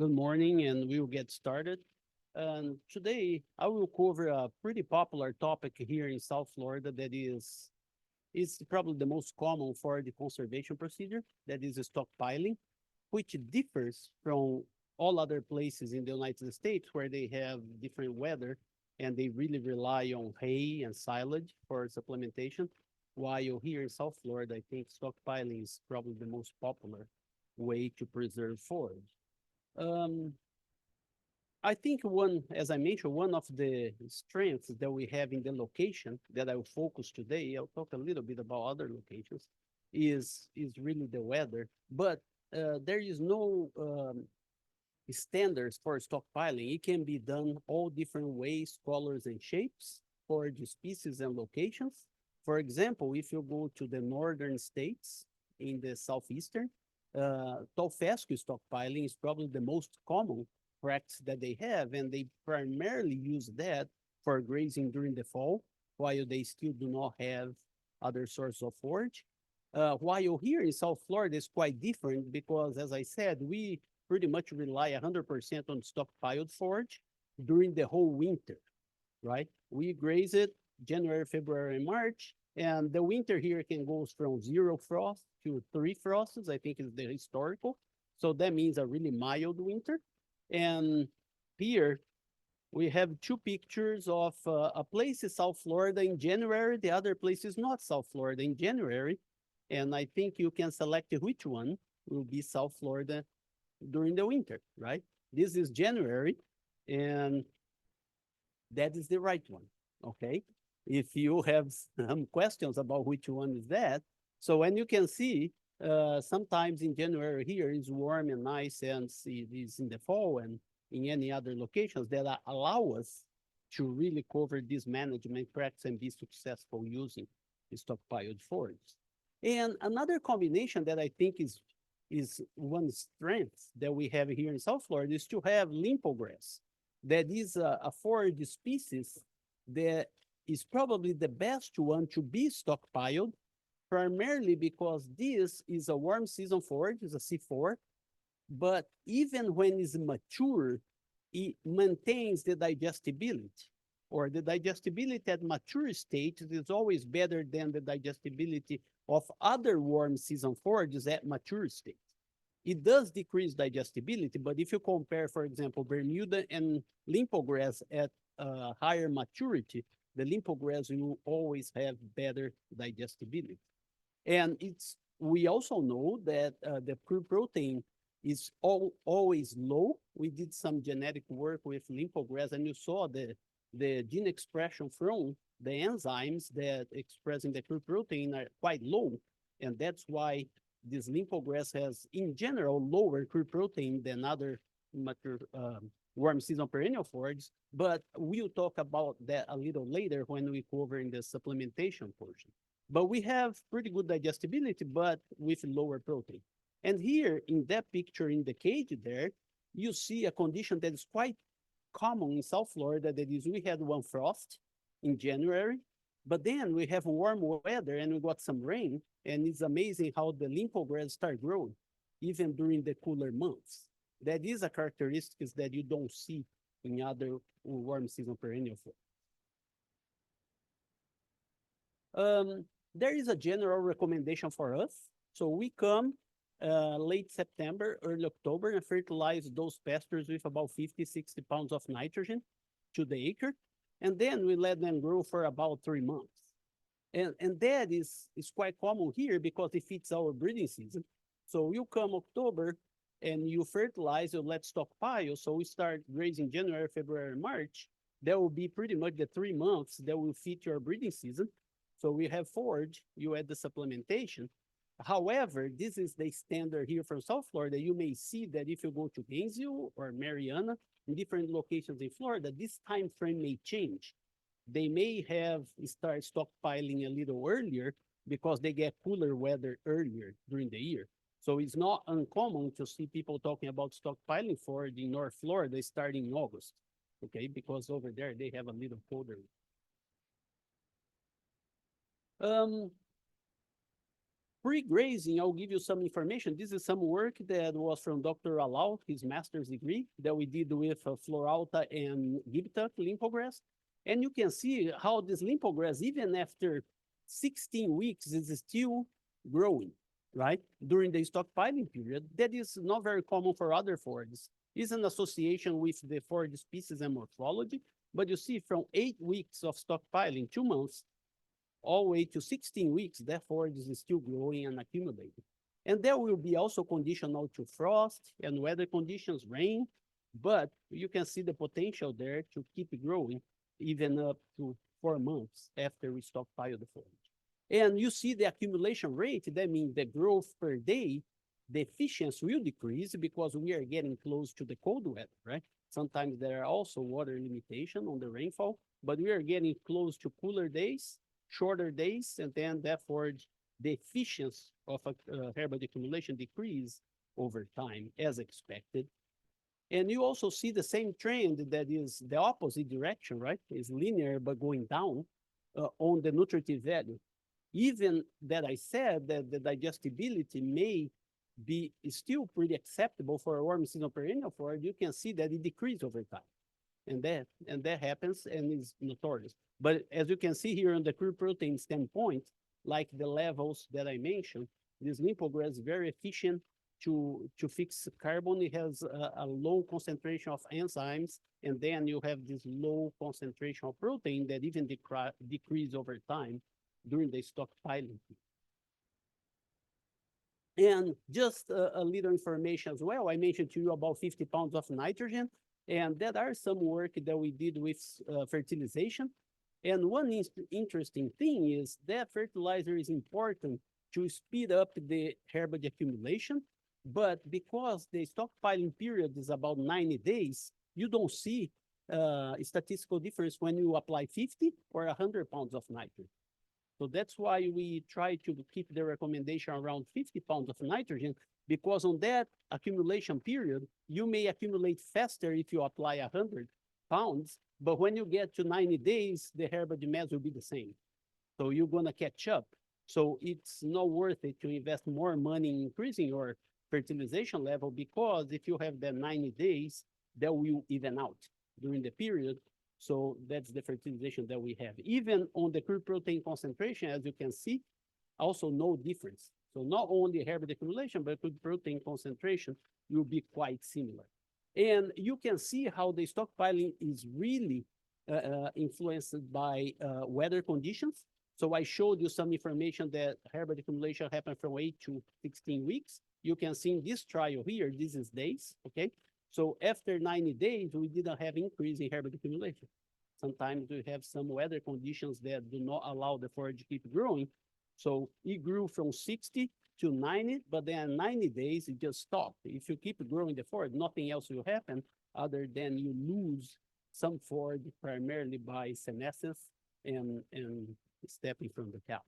Good morning, and we will get started. And today I will cover a pretty popular topic here in South Florida that is probably the most common for the conservation procedure, that is stockpiling, which differs from all other places in the United States where they have different weather and they really rely on hay and silage for supplementation. While here in South Florida, I think stockpiling is probably the most popular way to preserve forage. Um, I think as I mentioned, one of the strengths that we have in the location that I will focus today, I'll talk a little bit about other locations, is really the weather. But there is no standards for stockpiling. It can be done all different ways, colors, and shapes for the species and locations. For example, if you go to the northern states in the southeastern, tall fescue stockpiling is probably the most common practice that they have, and they primarily use that for grazing during the fall, while they still do not have other sources of forage. While here in South Florida is quite different because, as I said, we pretty much rely 100% on stockpiled forage during the whole winter, right? We graze it January, February, and March, and the winter here can go from 0 frost to 3 frosts, I think is the historical. So that means a really mild winter. And here we have two pictures of a place in South Florida in January. The other place is not South Florida in January. And I think you can select which one will be South Florida during the winter, right? This is January, and that is the right one, okay? If you have some questions about which one is that, so when you can see, sometimes in January here is warm and nice, and it is in the fall and in any other locations that allow us to really cover this management practice and be successful using stockpiled forage. And another combination that I think is one strength that we have here in South Florida is to have limpo grass. That is a forage species that is probably the best one to be stockpiled, primarily because this is a warm season forage, it's a C4, but even when it's mature, it maintains the digestibility, or the digestibility at mature state is always better than the digestibility of other warm season forages at mature state. It does decrease digestibility, but if you compare, for example, Bermuda and limpo grass at higher maturity, the limpo grass will always have better digestibility. And we also know that the crude protein is always low. We did some genetic work with limpo grass, and you saw the gene expression from the enzymes that expressing the crude protein are quite low, and that's why this limpo grass has, in general, lower crude protein than other mature warm season perennial forages, but we'll talk about that a little later when we cover in the supplementation portion. But we have pretty good digestibility, but with lower protein. And here in that picture in the cage there, you see a condition that is quite common in South Florida. That is, we had one frost in January, but then we have warm weather and we got some rain, and it's amazing how the limpo grass start growing, even during the cooler months. That is a characteristic that you don't see in other warm season perennial food. There is a general recommendation for us. So we come late September, early October, and fertilize those pastures with about 50, 60 pounds of nitrogen to the acre. And then we let them grow for about 3 months. And that is quite common here because it fits our breeding season. So you come October and you fertilize, you let stockpile. So we start grazing January, February, March. That will be pretty much the 3 months that will fit your breeding season. So we have forage, you add the supplementation. However, this is the standard here from South Florida. You may see that if you go to Gainesville or Mariana, in different locations in Florida, this time frame may change. They may have start stockpiling a little earlier because they get cooler weather earlier during the year. So it's not uncommon to see people talking about stockpiling forage in North Florida starting in August, okay? Because over there they have a little colder. Pre-grazing, I'll give you some information. This is some work that was from Dr. Alau, his master's degree, that we did with Floralta and Gibtuck limpogress. And you can see how this limpogress, even after 16 weeks, is still growing, right? During the stockpiling period. That is not very common for other forages. It's an association with the forage species and morphology, but you see from 8 weeks of stockpiling, 2 months, all the way to 16 weeks, that forage is still growing and accumulating. And that will be also conditional to frost and weather conditions, rain, but you can see the potential there to keep growing even up to 4 months after we stockpile the forage. And you see the accumulation rate, that means the growth per day, the efficiency will decrease because we are getting close to the cold weather, right? Sometimes there are also water limitation on the rainfall, but we are getting close to cooler days, shorter days, and then therefore the efficiency of herbage accumulation decrease over time as expected. And you also see the same trend that is the opposite direction, right? It's linear, but going down on the nutritive value. Even that I said that the digestibility may be still pretty acceptable for a warm season perennial forage, you can see that it decreases over time. And that happens and is notorious. But as you can see here on the crude protein standpoint, like the levels that I mentioned, this limpogress is very efficient to fix carbon. It has a low concentration of enzymes, and then you have this low concentration of protein that even decrease over time during the stockpiling. And just a little information as well, I mentioned to you about 50 pounds of nitrogen, and there are some work that we did with fertilization. And one interesting thing is that fertilizer is important to speed up the herbage accumulation, but because the stockpiling period is about 90 days, you don't see a statistical difference when you apply 50 or 100 pounds of nitrogen. So that's why we try to keep the recommendation around 50 pounds of nitrogen, because on that accumulation period, you may accumulate faster if you apply 100 pounds, but when you get to 90 days, the herbage mass will be the same. So you're gonna catch up. So it's not worth it to invest more money in increasing your fertilization level, because if you have the 90 days, that will even out during the period. So that's the fertilization that we have. Even on the crude protein concentration, as you can see, also no difference. So not only herbage accumulation, but crude protein concentration will be quite similar. And you can see how the stockpiling is really influenced by weather conditions. So I showed you some information that herbage accumulation happened from 8 to 16 weeks. You can see in this trial here, this is days, okay? So after 90 days, we didn't have increase in herbage accumulation. Sometimes we have some weather conditions that do not allow the forage to keep growing. So it grew from 60 to 90, but then 90 days, it just stopped. If you keep growing the forage, nothing else will happen other than you lose some forage primarily by senescence and stepping from the cows.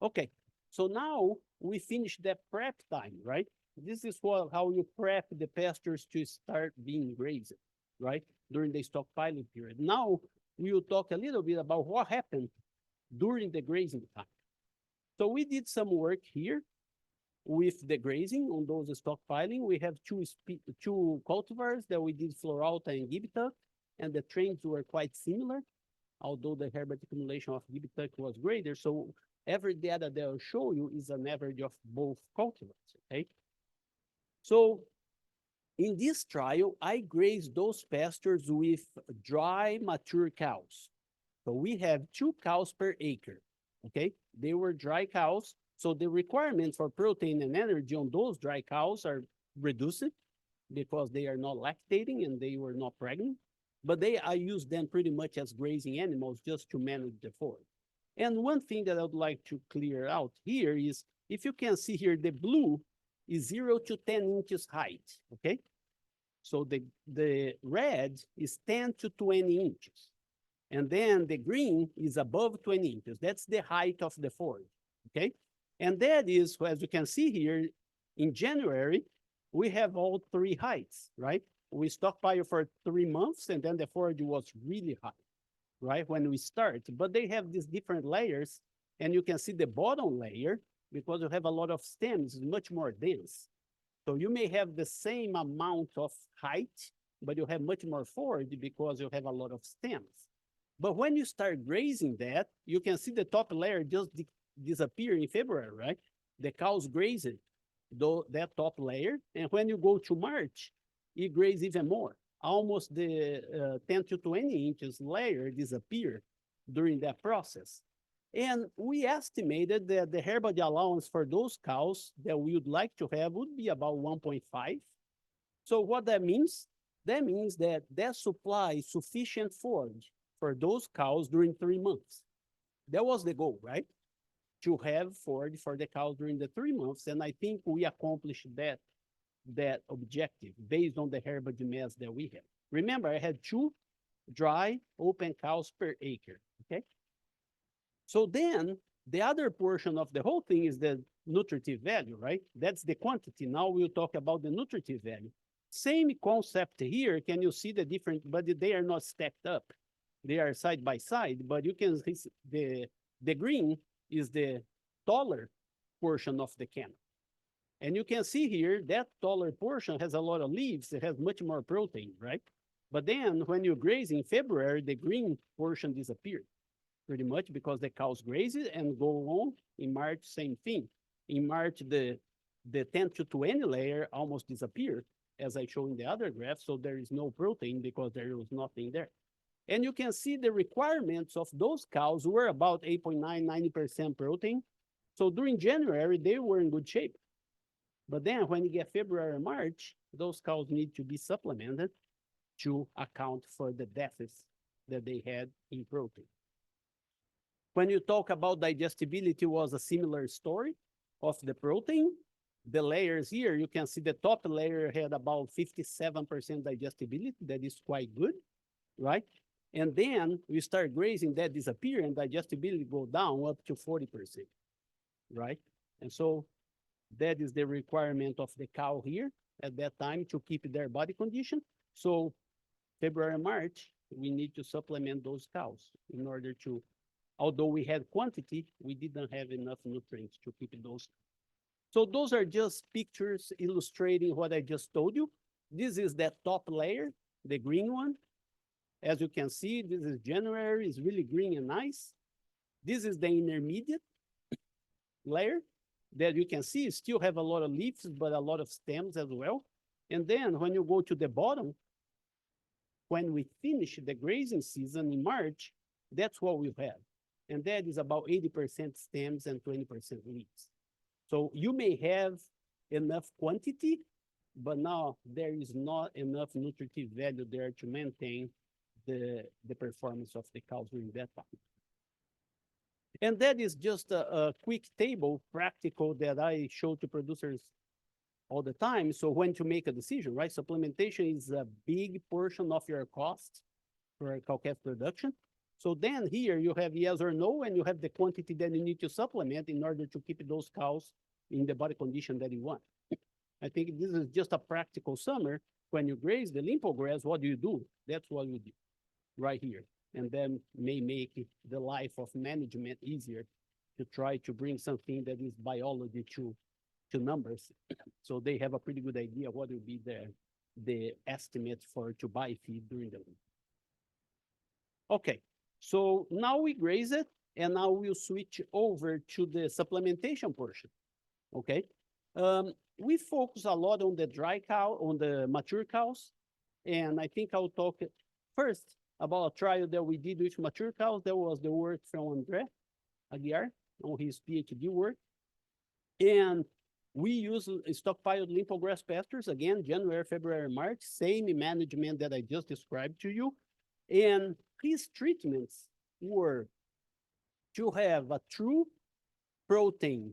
Okay, so now we finish the prep time, right? This is how you prep the pastures to start being grazed, right? During the stockpiling period. Now we will talk a little bit about what happened during the grazing time. So we did some work here with the grazing on those stockpiling. We have two cultivars that we did Floralta and Gibtuck, and the trends were quite similar, although the herbage accumulation of Gibtuck was greater. So every data that I'll show you is an average of both cultivars, okay? So in this trial, I grazed those pastures with dry, mature cows. So we have 2 cows per acre, okay? They were dry cows, so the requirements for protein and energy on those dry cows are reduced because they are not lactating and they were not pregnant, but I use them pretty much as grazing animals just to manage the forage. And one thing that I would like to clear out here is, if you can see here, the blue is 0 to 10 inches height, okay? So the red is 10 to 20 inches. And then the green is above 20 inches. That's the height of the forage, okay? And that is, as you can see here, in January, we have all 3 heights, right? We stockpile for 3 months, and then the forage was really high, right, when we start. But they have these different layers, and you can see the bottom layer because you have a lot of stems, it's much more dense. So you may have the same amount of height, but you have much more forage because you have a lot of stems. But when you start grazing that, you can see the top layer just disappear in February, right? The cows graze it, that top layer. And when you go to March, it graze even more. Almost the 10 to 20 inches layer disappear during that process. And we estimated that the herbage allowance for those cows that we would like to have would be about 1.5. So what that means? That means that that supply is sufficient forage for those cows during 3 months. That was the goal, right? To have forage for the cows during the 3 months. And I think we accomplished that objective based on the herbage mass that we have. Remember, I had 2 dry open cows per acre, okay? So then the other portion of the whole thing is the nutritive value, right? That's the quantity. Now we'll talk about the nutritive value. Same concept here. Can you see the different, but they are not stacked up. They are side by side, but you can see the green is the taller portion of the canopy. And you can see here that taller portion has a lot of leaves. It has much more protein, right? But then when you graze in February, the green portion disappeared pretty much because the cows graze it and go on. In March, same thing. In March, the 10 to 20 layer almost disappeared, as I showed in the other graph. So there is no protein because there was nothing there. And you can see the requirements of those cows were about 8.9, 90% protein. So during January, they were in good shape. But then when you get February and March, those cows need to be supplemented to account for the deficits that they had in protein. When you talk about digestibility, was a similar story of the protein. The layers here, you can see the top layer had about 57% digestibility. That is quite good, right? And then we start grazing, that disappear, and digestibility go down up to 40%, right? And so that is the requirement of the cow here at that time to keep their body condition. So February, March, we need to supplement those cows in order to, although we had quantity, we didn't have enough nutrients to keep those. So those are just pictures illustrating what I just told you. This is that top layer, the green one. As you can see, this is January, it's really green and nice. This is the intermediate layer that you can see still have a lot of leaves, but a lot of stems as well. And then when you go to the bottom, when we finish the grazing season in March, that's what we have. And that is about 80% stems and 20% leaves. So you may have enough quantity, but now there is not enough nutritive value there to maintain the performance of the cows during that time. And that is just a quick table, practical, that I show to producers all the time. So when to make a decision, right? Supplementation is a big portion of your cost for cow-calf production. So then here you have yes or no, and you have the quantity that you need to supplement in order to keep those cows in the body condition that you want. I think this is just a practical summary. When you graze the limpo grass, what do? That's what we do right here. And then may make the life of management easier to try to bring something that is biology to numbers. So they have a pretty good idea what will be the estimates for to buy feed during the week. Okay, so now we graze it, and now we'll switch over to the supplementation portion. Okay, we focus a lot on the dry cow, on the mature cows, and I think I'll talk first about a trial that we did with mature cows. That was the work from Andre Aguiar on his PhD work. And we use stockpiled limpo grass pastures, again, January, February, March, same management that I just described to you. And his treatments were to have a true protein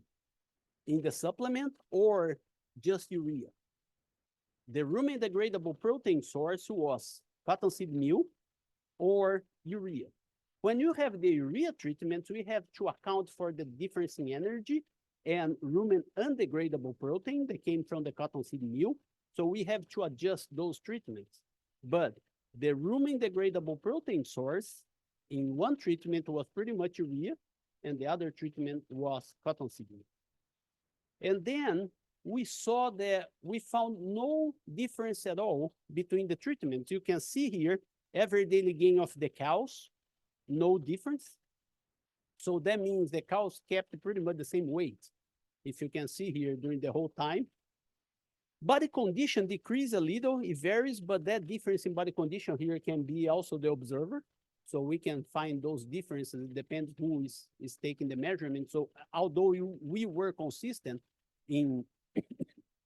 in the supplement or just urea. The rumen degradable protein source was cottonseed meal or urea. When you have the urea treatments, we have to account for the difference in energy and rumen undegradable protein that came from the cottonseed meal. So we have to adjust those treatments. But the rumen degradable protein source in one treatment was pretty much urea, and the other treatment was cottonseed meal. And then we saw that we found no difference at all between the treatments. You can see here, average daily gain of the cows, no difference. So that means the cows kept pretty much the same weight. If you can see here during the whole time. Body condition decrease a little, it varies, but that difference in body condition here can be also the observer. So we can find those differences, it depends who is taking the measurement. So although we were consistent in,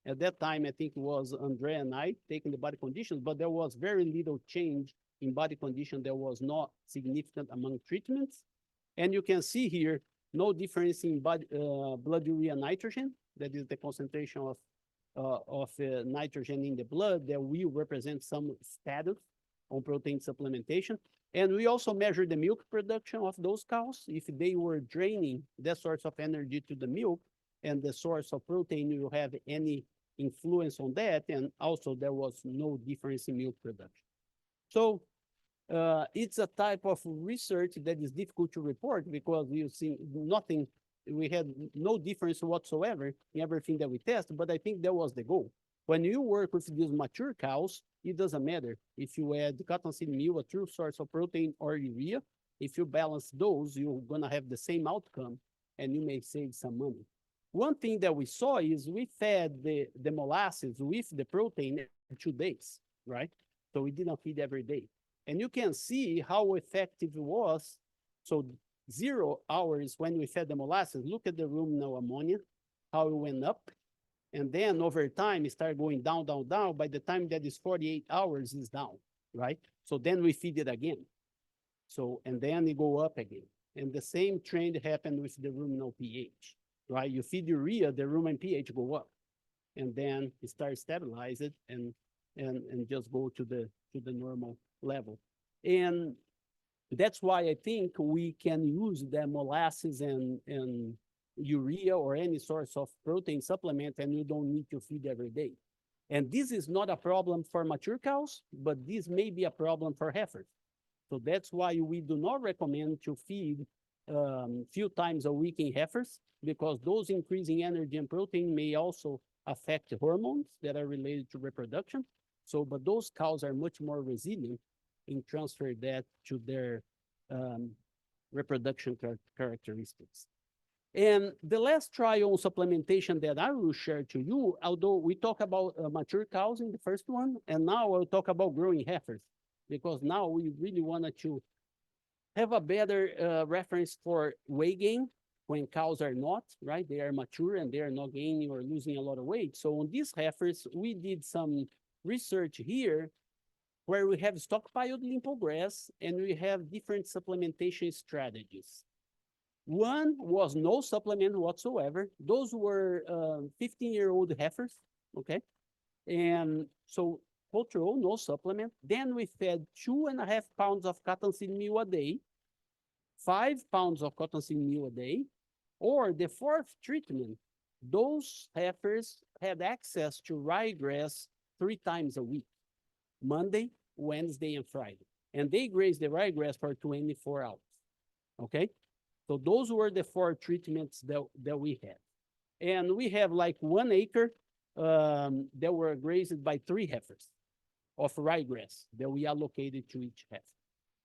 at that time, I think it was Andre and I taking the body conditions, but there was very little change in body condition that was not significant among treatments. And you can see here, no difference in blood urea nitrogen, that is the concentration of nitrogen in the blood that will represent some status on protein supplementation. And we also measure the milk production of those cows. If they were draining that source of energy to the milk and the source of protein will have any influence on that. And also there was no difference in milk production. So it's a type of research that is difficult to report because you see nothing, we had no difference whatsoever in everything that we test, but I think that was the goal. When you work with these mature cows, it doesn't matter if you add cottonseed meal, a true source of protein, or urea. If you balance those, you're gonna have the same outcome and you may save some money. One thing that we saw is we fed the molasses with the protein every 2 days, right? So we didn't feed every day. And you can see how effective it was. So 0 hours when we fed the molasses, look at the ruminal ammonia, how it went up. And then over time, it started going down, down, down. By the time that is 48 hours, it's down, right? So then we feed it again. So, and then it go up again. And the same trend happened with the ruminal pH, right? You feed urea, the rumen pH go up. And then it starts stabilize it and just go to the normal level. And that's why I think we can use the molasses and urea or any source of protein supplement, and you don't need to feed every day. And this is not a problem for mature cows, but this may be a problem for heifers. So that's why we do not recommend to feed few times a week in heifers, because those increasing energy and protein may also affect hormones that are related to reproduction. So, but those cows are much more resilient in transfer that to their reproduction characteristics. And the last trial on supplementation that I will share to you, although we talk about mature cows in the first one, and now I'll talk about growing heifers, because now we really wanted to have a better reference for weight gain when cows are not, right? They are mature and they are not gaining or losing a lot of weight. So on these heifers, we did some research here where we have stockpiled limpo grass and we have different supplementation strategies. One was no supplement whatsoever. Those were 15-year-old heifers, okay? And so control, no supplement. Then we fed 2.5 pounds of cottonseed meal a day, 5 pounds of cottonseed meal a day, or the fourth treatment, those heifers had access to ryegrass 3 times a week, Monday, Wednesday, and Friday. And they grazed the ryegrass for 24 hours, okay? So those were the 4 treatments that we had. And we have like 1 acre that were grazed by 3 heifers of ryegrass that we allocated to each heifer,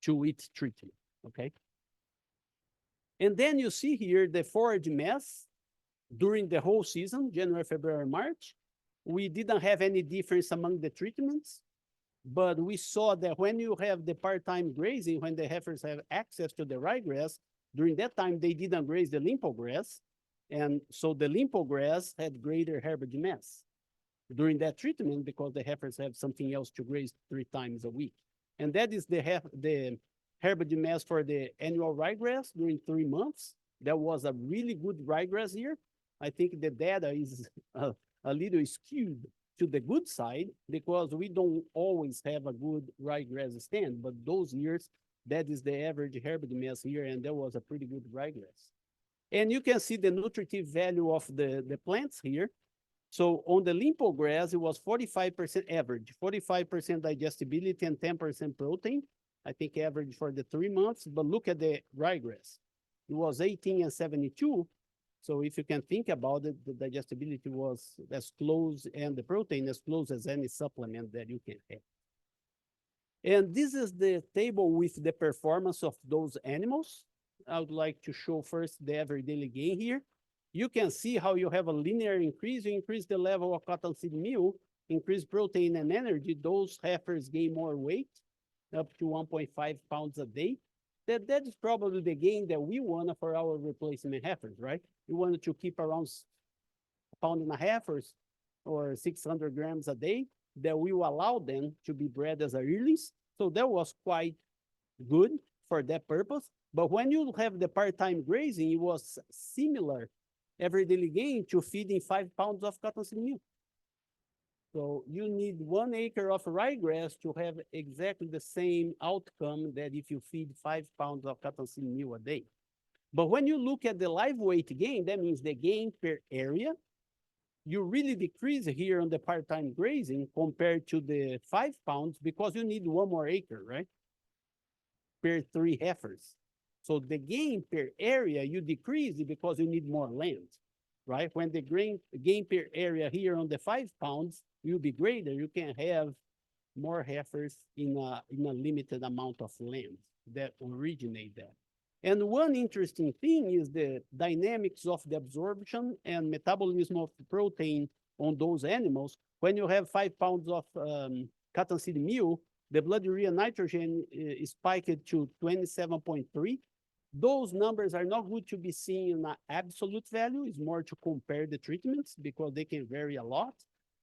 to each treatment, okay? And then you see here the forage mass during the whole season, January, February, March. We didn't have any difference among the treatments, but we saw that when you have the part-time grazing, when the heifers have access to the ryegrass, during that time, they didn't graze the limpo grass, and so the limpo grass had greater herbage mass during that treatment because the heifers have something else to graze 3 times a week. And that is the herbage mass for the annual ryegrass during 3 months. That was a really good ryegrass year. I think the data is a little skewed to the good side because we don't always have a good ryegrass stand, but those years, that is the average herbage mass here, and that was a pretty good ryegrass. And you can see the nutritive value of the plants here. So on the limpo grass, it was 45% average, 45% digestibility and 10% protein. I think average for the 3 months, but look at the ryegrass. It was 18 and 72. So if you can think about it, the digestibility was as close and the protein as close as any supplement that you can have. And this is the table with the performance of those animals. I would like to show first the average daily gain here. You can see how you have a linear increase. You increase the level of cottonseed meal, increase protein and energy. Those heifers gain more weight, up to 1.5 pounds a day. That is probably the gain that we want for our replacement heifers, right? We wanted to keep around a pound and a half or 600 grams a day that will allow them to be bred as a yearlings. So that was quite good for that purpose. But when you have the part-time grazing, it was similar every daily gain to feeding 5 pounds of cottonseed meal. So you need 1 acre of ryegrass to have exactly the same outcome that if you feed 5 pounds of cottonseed meal a day. But when you look at the live weight gain, that means the gain per area, you really decrease here on the part-time grazing compared to the 5 pounds because you need 1 more acre, right? Per 3 heifers. So the gain per area, you decrease because you need more land, right? When the gain per area here on the 5 pounds will be greater, you can have more heifers in a limited amount of land that originate that. And one interesting thing is the dynamics of the absorption and metabolism of the protein on those animals. When you have 5 pounds of cottonseed meal, the blood urea nitrogen is spiked to 27.3. Those numbers are not good to be seen in an absolute value. It's more to compare the treatments because they can vary a lot.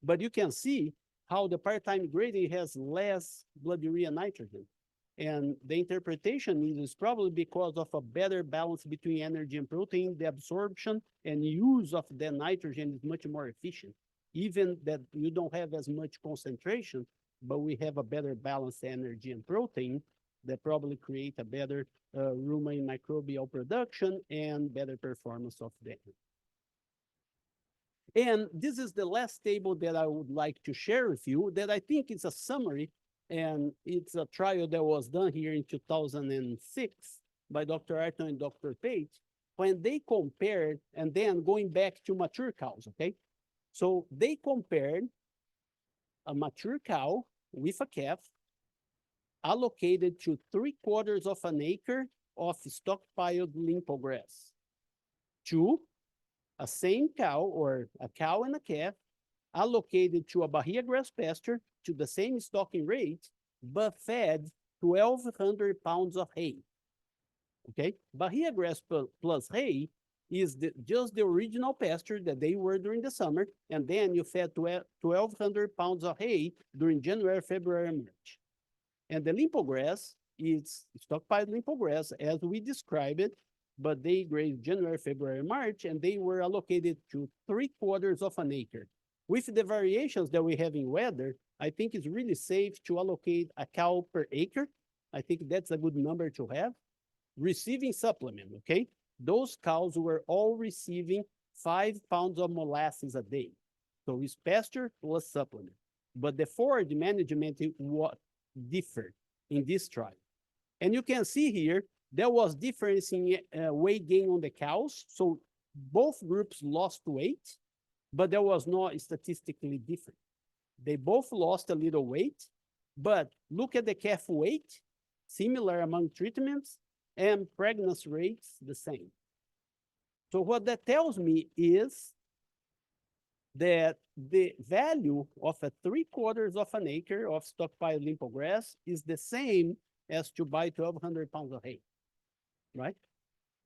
But you can see how the part-time grading has less blood urea nitrogen. And the interpretation is probably because of a better balance between energy and protein. The absorption and use of the nitrogen is much more efficient. Even that you don't have as much concentration, but we have a better balanced energy and protein that probably create a better rumen microbial production and better performance of the animal. And this is the last table that I would like to share with you that I think is a summary, and it's a trial that was done here in 2006 by Dr. Arton and Dr. Page, when they compared, and then going back to mature cows, okay? So they compared a mature cow with a calf allocated to 3/4 of an acre of stockpiled limpo grass to a same cow or a cow and a calf allocated to a bahia grass pasture to the same stocking rate, but fed 1,200 pounds of hay. Okay, bahia grass plus hay is just the original pasture that they were during the summer, and then you fed 1,200 pounds of hay during January, February, and March. And the limpo grass is stockpiled limpo grass as we describe it, but they grazed January, February, March, and they were allocated to 3/4 of an acre. With the variations that we have in weather, I think it's really safe to allocate a cow per acre. I think that's a good number to have. Receiving supplement, okay? Those cows were all receiving 5 pounds of molasses a day. So it's pasture plus supplement. But the forage management differed in this trial. And you can see here, there was difference in weight gain on the cows. So both groups lost weight, but there was no statistically different. They both lost a little weight, but look at the calf weight, similar among treatments, and pregnancy rates the same. So what that tells me is that the value of a 3/4 of an acre of stockpiled limpo grass is the same as to buy 1,200 pounds of hay, right?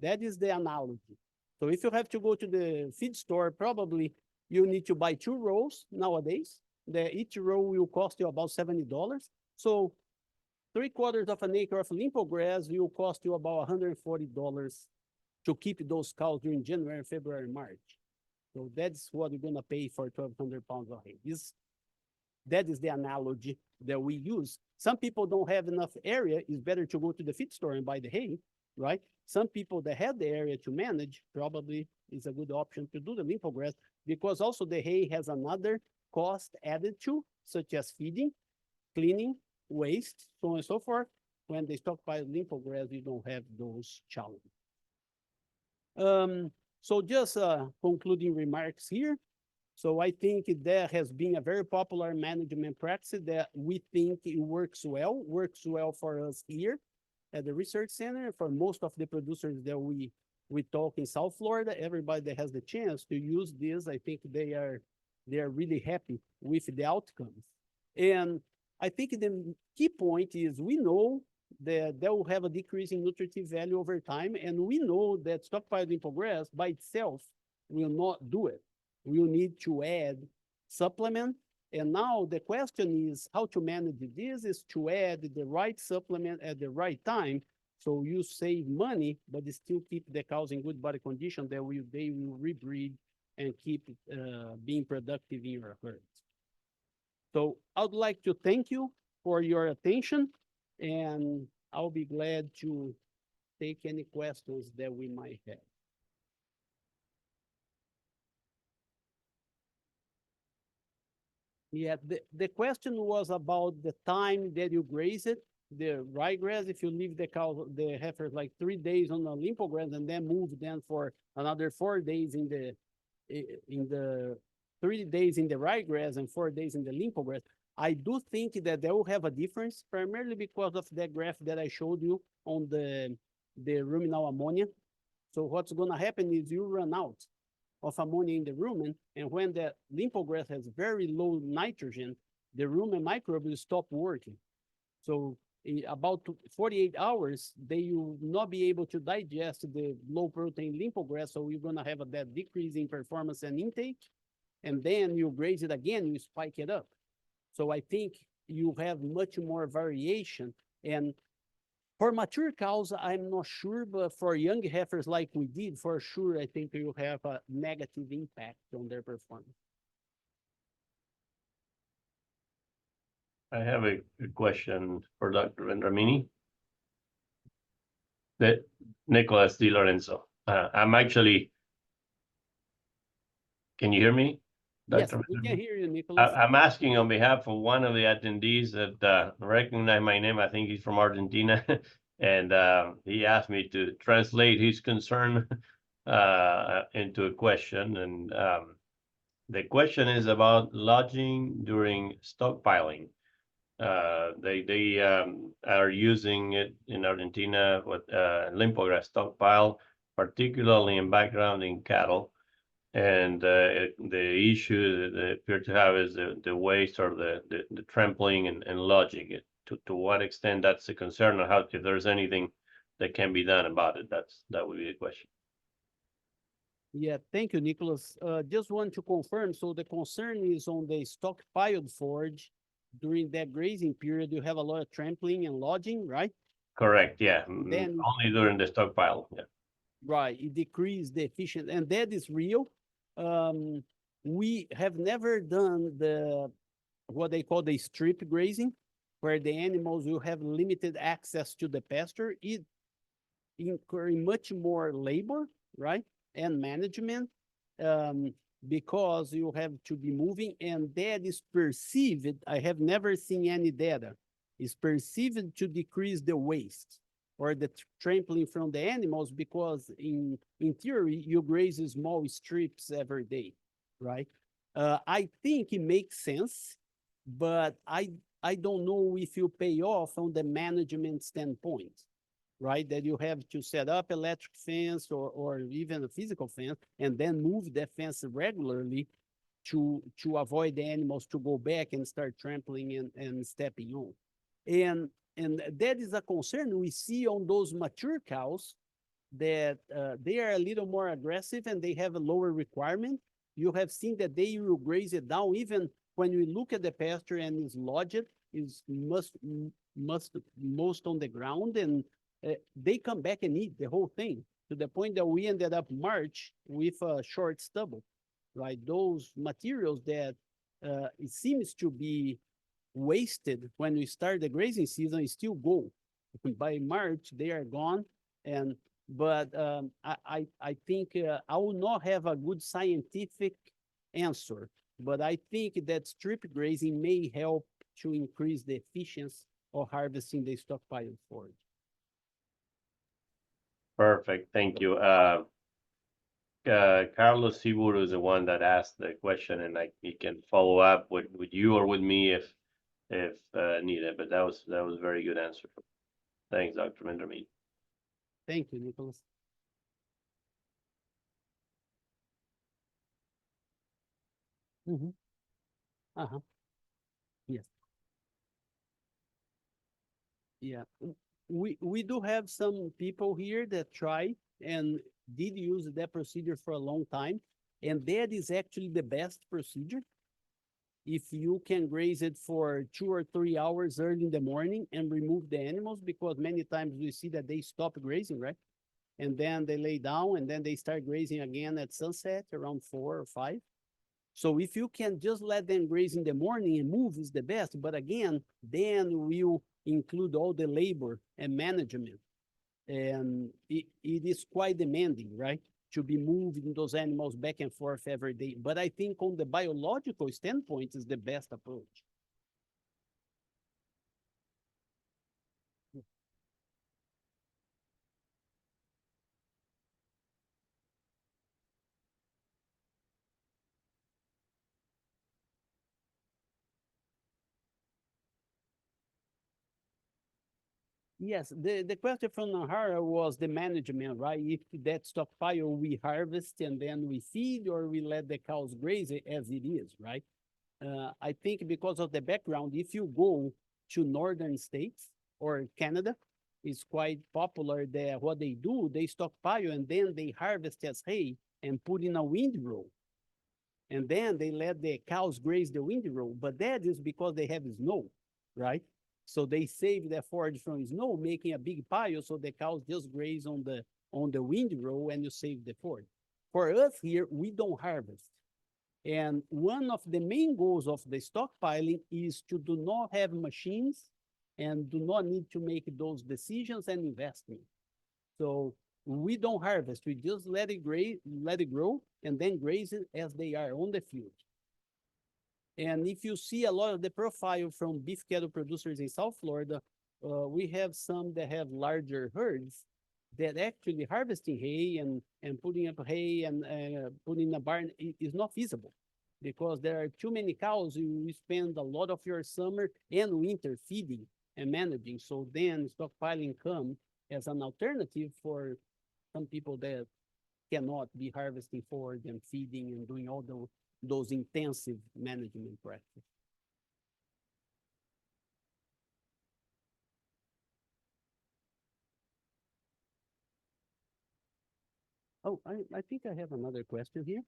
That is the analogy. So if you have to go to the feed store, probably you need to buy 2 rows nowadays. Each row will cost you about $70. So 3/4 of an acre of limpo grass will cost you about $140 to keep those cows during January, February, March. So that's what you're gonna pay for 1,200 pounds of hay. That is the analogy that we use. Some people don't have enough area. It's better to go to the feed store and buy the hay, right? Some people that have the area to manage probably is a good option to do the limpo grass because also the hay has another cost added to, such as feeding, cleaning, waste, so on and so forth. When they stockpile limpo grass, you don't have those challenges. So just concluding remarks here. So I think that has been a very popular management practice that we think it works well for us here at the research center. For most of the producers that we talk in South Florida, everybody that has the chance to use this, I think they are really happy with the outcomes. And I think the key point is we know that they will have a decrease in nutritive value over time, and we know that stockpiled info grass by itself will not do it. We'll need to add supplement. And now the question is how to manage this is to add the right supplement at the right time. So you save money, but still keep the cows in good body condition that they will rebreed and keep being productive in your herds. So I would like to thank you for your attention, and I'll be glad to take any questions that we might have. Yeah, the question was about the time that you graze it, the ryegrass. If you leave the cow, the heifers like 3 days on the limpo grass and then move them for another 4 days in the 3 days in the ryegrass and 4 days in the limpo grass, I do think that they will have a difference, primarily because of that graph that I showed you on the ruminal ammonia. So what's going to happen is you run out of ammonia in the rumen, and when the limpo grass has very low nitrogen, the rumen microbe will stop working. So in about 48 hours, they will not be able to digest the low protein limpo grass, so you're going to have that decrease in performance and intake, and then you graze it again, you spike it up. So I think you have much more variation. And for mature cows, I'm not sure, but for young heifers like we did, for sure, I think you have a negative impact on their performance. I have a question for Dr. Vendramini. That Nicholas Di Lorenzo. I'm actually. Can you hear me, Yes, Dr. we can hear you, Nicholas. I'm asking on behalf of one of the attendees that recognize my name. I think he's from Argentina, and he asked me to translate his concern into a question. And the question is about lodging during stockpiling. They are using it in Argentina with limpo grass stockpile, particularly in background in cattle. And the issue that they appear to have is the waste or the trampling and lodging it. To what extent that's a concern, or how, if there's anything that can be done about it. That would be the question. Yeah, thank you, Nicholas. Just want to confirm, so the concern is on the stockpiled forage. During that grazing period, you have a lot of trampling and lodging, right? Correct, yeah. Then only during the stockpile, yeah. right, it decreased the efficiency, and that is real. We have never done what they call the strip grazing, where the animals will have limited access to the pasture. It incurring much more labor, right, and management, because you have to be moving, and that is perceived. I have never seen any data. Is perceived to decrease the waste or the trampling from the animals, because in theory you graze small strips every day, right? I think it makes sense, but I don't know if you pay off on the management standpoint, right? That you have to set up electric fence or even a physical fence, and then move that fence regularly to avoid the animals to go back and start trampling and stepping on. And that is a concern we see on those mature cows, that they are a little more aggressive and they have a lower requirement. You have seen that they will graze it down even when you look at the pasture and is lodged, is most on the ground, and they come back and eat the whole thing, to the point that we ended up March with a short stubble, right? Those materials that it seems to be wasted when we start the grazing season still go. By March, they are gone. And but I think I will not have a good scientific answer, but I think that strip grazing may help to increase the efficiency of harvesting the stockpile forage. Perfect, thank you. Carlos Siburu is the one that asked the question, and he can follow up with you or with me if needed. But that was a very good answer. Thanks, Dr. Vendramini. Thank you, Nicholas. Mm-hmm. Uh-huh. Yes. Yeah. We do have some people here that try and did use that procedure for a long time, and that is actually the best procedure. If you can graze it for 2 or 3 hours early in the morning and remove the animals, because many times we see that they stop grazing, right? And then they lay down and then they start grazing again at sunset around 4 or 5. So if you can just let them graze in the morning and move is the best. But again, then we'll include all the labor and management. And it is quite demanding, right? To be moving those animals back and forth every day. But I think on the biological standpoint is the best approach. Yes, the question from Nahara was the management, right? If that stockpile we harvest and then we feed, or we let the cows graze it as it is, right? I think because of the background, if you go to northern states or Canada, it's quite popular that what they do, they stockpile and then they harvest as hay and put in a windrow. And then they let the cows graze the windrow. But that is because they have snow, right? So they save the forage from snow, making a big pile so the cows just graze on the windrow and you save the forage. For us here, we don't harvest. And one of the main goals of the stockpiling is to do not have machines and do not need to make those decisions and investment. So we don't harvest, we just let it grow, and then graze it as they are on the field. And if you see a lot of the profile from beef cattle producers in South Florida, we have some that have larger herds that actually harvesting hay and putting up hay and putting in a barn is not feasible, because there are too many cows. You spend a lot of your summer and winter feeding and managing. So then stockpiling come as an alternative for some people that cannot be harvesting forage and feeding and doing all those intensive management practices. Oh, I think I have another question here.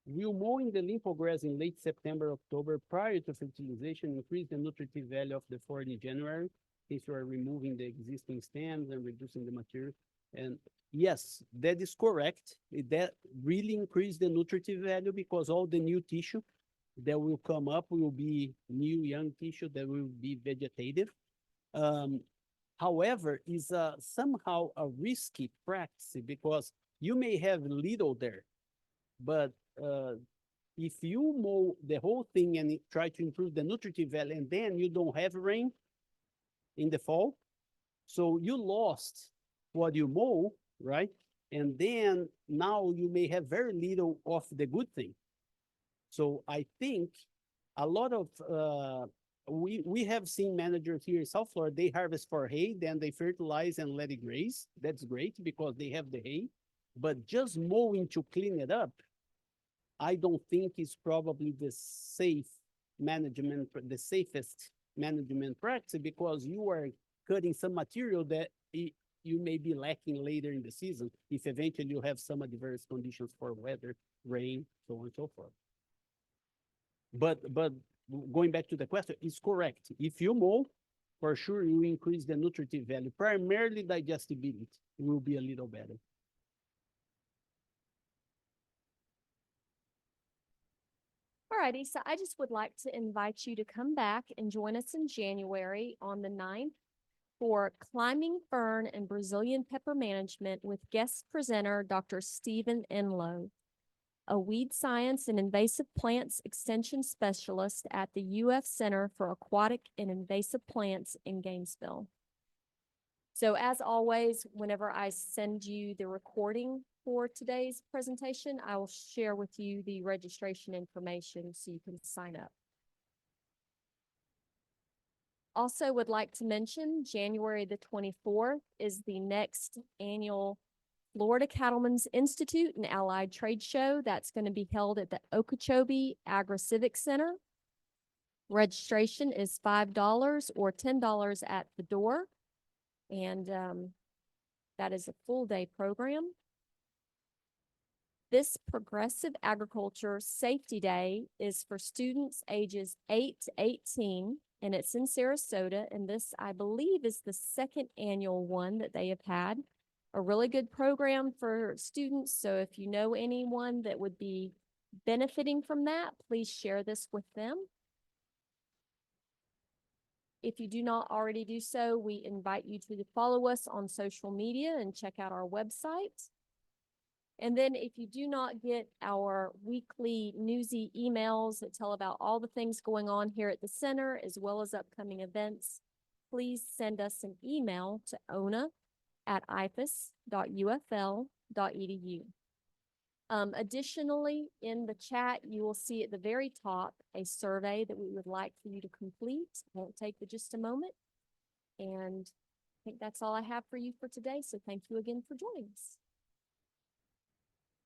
Will mowing the lympho grass in late September, October prior to fertilization increase the nutritive value of the forage in January, since you are removing the existing stems and reducing the material? And yes, that is correct. That really increased the nutritive value, because all the new tissue that will come up will be new young tissue that will be vegetative. However, is somehow a risky practice, because you may have little there, but if you mow the whole thing and try to improve the nutritive value, and then you don't have rain in the fall, so you lost what you mow, right? And then now you may have very little of the good thing. So I think a lot of we have seen managers here in South Florida, they harvest for hay, then they fertilize and let it graze. That's great because they have the hay. But just mowing to clean it up, I don't think is probably the safest management practice, because you are cutting some material that you may be lacking later in the season if eventually you have some adverse conditions for weather, rain, so on and so forth. But going back to the question, it's correct. If you mow, for sure you increase the nutritive value, primarily digestibility will be a little better. Alrighty, so I just would like to invite you to come back and join us in January on the 9th for Climbing Fern and Brazilian Pepper Management with guest presenter Dr. Stephen Enlow, a weed science and invasive plants extension specialist at the UF Center for Aquatic and Invasive Plants in Gainesville. So as always, whenever I send you the recording for today's presentation, I will share with you the registration information so you can sign up. Also would like to mention January the 24th is the next annual Florida Cattlemen's Institute and Allied Trade Show. That's going to be held at the Okeechobee Agri-Civic Center. Registration is $5 or $10 at the door. And that is a full day program. This Progressive Agriculture Safety Day is for students ages 8 to 18, and it's in Sarasota. And this, I believe, is the second annual one that they have had. A really good program for students. So if you know anyone that would be benefiting from that, please share this with them. If you do not already do so, we invite you to follow us on social media and check out our website. And then if you do not get our weekly newsy emails that tell about all the things going on here at the center, as well as upcoming events, please send us an email to ona@ifas.ufl.edu. Additionally, in the chat, you will see at the very top a survey that we would like for you to complete. It won't take but just a moment. And I think that's all I have for you for today. So thank you again for joining us.